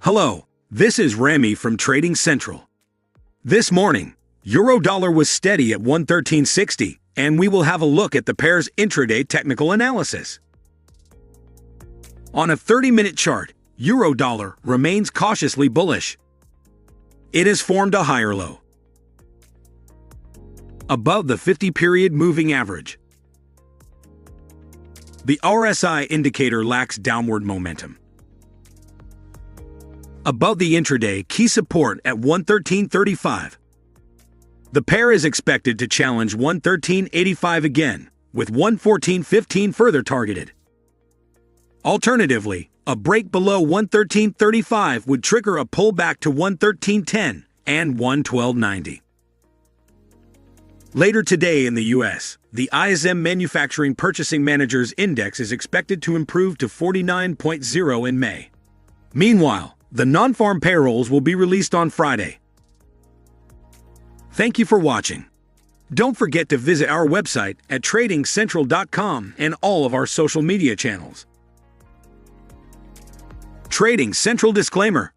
Hello, this is Remy from Trading Central. This morning, Euro-dollar was steady at 113.60, and we will have a look at the pair's intraday technical analysis. On a 30-minute chart, Euro-dollar remains cautiously bullish. It has formed a higher low above the 50-period moving average. The RSI indicator lacks downward momentum. Above the intraday key support at 113.35. The pair is expected to challenge 113.85 again, with 114.15 further targeted. Alternatively, a break below 113.35 would trigger a pullback to 113.10 and 112.90. Later today in the U.S., the ISM Manufacturing Purchasing Managers Index is expected to improve to 49.0 in May. Meanwhile, the non-farm payrolls will be released on Friday. Thank you for watching. Don't forget to visit our website at tradingcentral.com and all of our social media channels. Trading Central disclaimer.